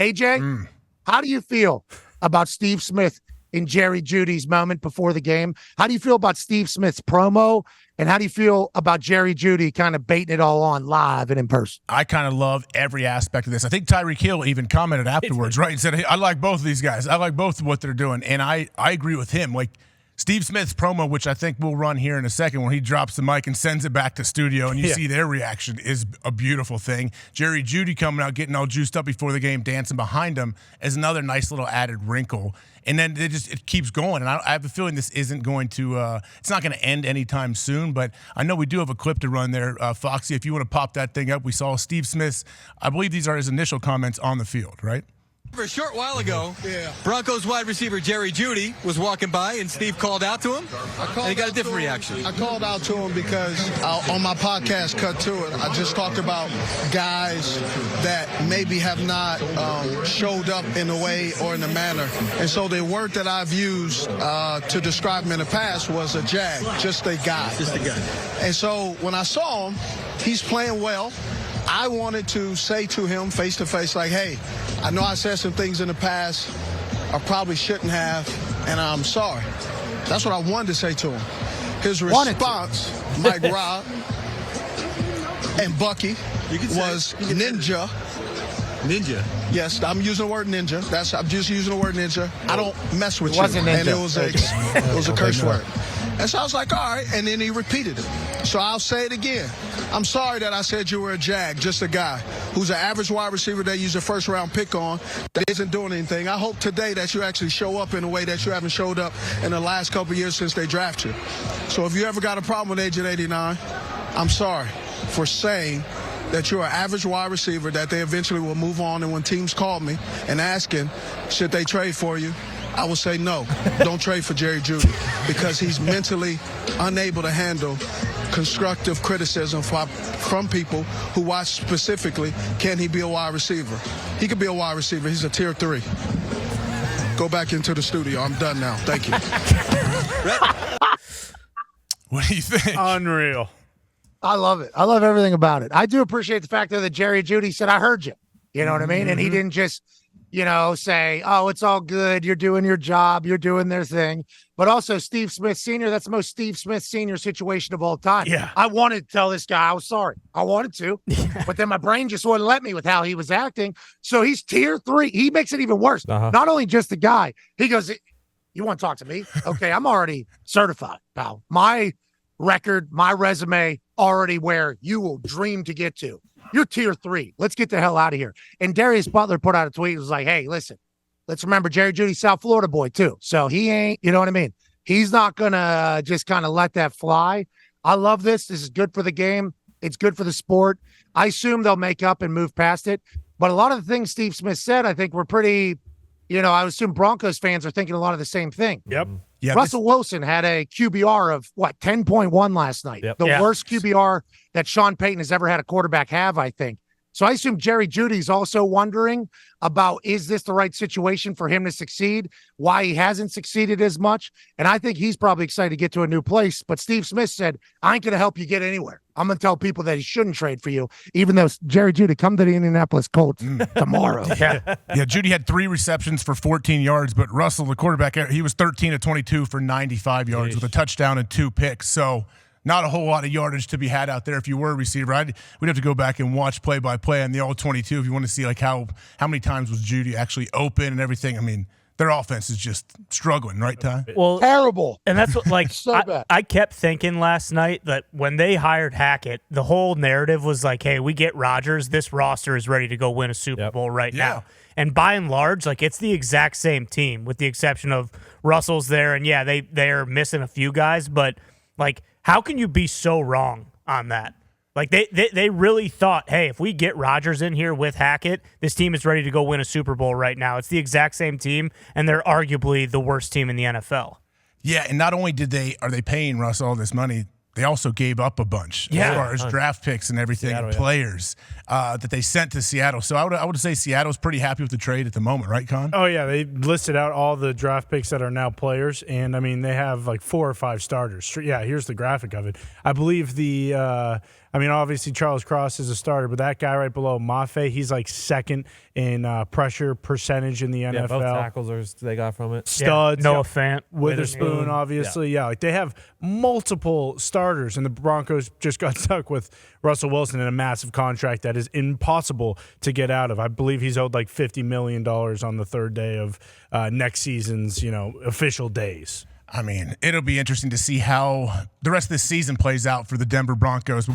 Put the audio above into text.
AJ, how do you feel about Steve Smith in Jerry Jeudy's moment before the game? How do you feel about Steve Smith's promo? And how do you feel about Jerry Jeudy kind of baiting it all on live and in person? I kind of love every aspect of this. I think Tyreek Hill even commented afterwards, right? And said, hey, I like both of these guys. I like both of what they're doing. And I agree with him. Like, Steve Smith's promo, which I think we'll run here in a second, when he drops the mic and sends it back to studio, and you see their reaction, is a beautiful thing. Jerry Jeudy coming out, getting all juiced up before the game, dancing behind him is another nice little added wrinkle. And then it keeps going. And I have a feeling this isn't going to it's not going to end anytime soon, but I know we do have a clip to run there. Foxy, if you want to pop that thing up, we saw Steve Smith's, I believe these are his initial comments on the field, right? A short while ago, Broncos wide receiver Jerry Jeudy was walking by, and Steve called out to him, and he got a different reaction. I called out to him because on my podcast, Cut to It, I just talked about guys that maybe have not showed up in a way or in a manner. And so the word that I've used to describe him in the past was a jag, just a guy. Just a guy. And so when I saw him, he's playing well. I wanted to say to him face to face, like, hey, I know I said some things in the past I probably shouldn't have, and I'm sorry. That's what I wanted to say to him. His response, Mike Robb and Bucky, was ninja. Ninja? Yes, I'm using the word ninja. I'm just using the word ninja. I don't mess with you. Wasn't ninja. And it was a curse word. And so I was like, all right, and then he repeated it. So I'll say it again. I'm sorry that I said you were a jag, just a guy who's an average wide receiver they use a first-round pick on that isn't doing anything. I hope today that you actually show up in a way that you haven't showed up in the last couple of years since they drafted you. So if you ever got a problem with Agent 89, I'm sorry for saying that you're an average wide receiver that they eventually will move on. And when teams call me and asking, should they trade for you, I will say no, don't trade for Jerry Jeudy, because he's mentally unable to handle constructive criticism from people who watch specifically, can he be a wide receiver? He could be a wide receiver. He's a tier 3. Go back into the studio. I'm done now. Thank you. What do you think? Unreal. I love it. I love everything about it. I do appreciate the fact that Jerry Jeudy said, I heard you. You know what I mean? And he didn't just, say, oh, it's all good. You're doing your job. You're doing their thing. But also Steve Smith Sr., that's the most Steve Smith Sr. situation of all time. Yeah. I wanted to tell this guy I was sorry. I wanted to. But then my brain just wouldn't let me with how he was acting. So he's tier 3. He makes it even worse. Not only just the guy. He goes, you want to talk to me? Okay, I'm already certified, pal. My record, my resume, already where you will dream to get to. You're tier 3. Let's get the hell out of here. And Darius Butler put out a tweet. It was like, hey, listen, let's remember Jerry Jeudy, South Florida boy, too. So he ain't, you know what I mean? He's not going to just kind of let that fly. I love this. This is good for the game. It's good for the sport. I assume they'll make up and move past it. But a lot of the things Steve Smith said, I think were pretty, I assume Broncos fans are thinking a lot of the same thing. Yep. Yeah, Russell Wilson had a QBR of 10.1 last night. Yep. The worst QBR that Sean Payton has ever had a quarterback have, I think. So I assume Jerry Jeudy's also wondering about, is this the right situation for him to succeed? Why he hasn't succeeded as much? And I think he's probably excited to get to a new place. But Steve Smith said, I ain't going to help you get anywhere. I'm going to tell people that he shouldn't trade for you, even though Jerry Jeudy, come to the Indianapolis Colts tomorrow. Yeah, Jeudy had 3 receptions for 14 yards, but Russell, the quarterback, he was 13 of 22 for 95 yards with a touchdown and 2 picks. So not a whole lot of yardage to be had out there if you were a receiver. We'd have to go back and watch play-by-play on the all-22 if you want to see like how many times was Jeudy actually open and everything. I mean, their offense is just struggling, right, Ty? Well, terrible. And that's what, so bad. I kept thinking last night that when they hired Hackett, the whole narrative was like, hey, we get Rodgers, this roster is ready to go win a Super Bowl right now. And by and large, it's the exact same team with the exception of Russell's there. And they're missing a few guys, but how can you be so wrong on that? They really thought, hey, if we get Rodgers in here with Hackett, this team is ready to go win a Super Bowl right now. It's the exact same team, and they're arguably the worst team in the NFL. Yeah, and not only are they paying Russ all this money, they also gave up a bunch as far as draft picks and everything, Seattle, and players that they sent to Seattle. So I would say Seattle's pretty happy with the trade at the moment, right, Con? Oh, yeah. They listed out all the draft picks that are now players, and, they have 4 or 5 starters. Yeah, here's the graphic of it. I believe the I mean, obviously Charles Cross is a starter, but that guy right below McAfee, he's like second in pressure percentage in the NFL. Both tackles they got from it. Studs. Noah Fant. Witherspoon, obviously. Yeah, like they have multiple starters, and the Broncos just got stuck with Russell Wilson in a massive contract that is impossible to get out of. I believe he's owed like $50 million on the third day of next season's, official days. I mean, it'll be interesting to see how the rest of this season plays out for the Denver Broncos.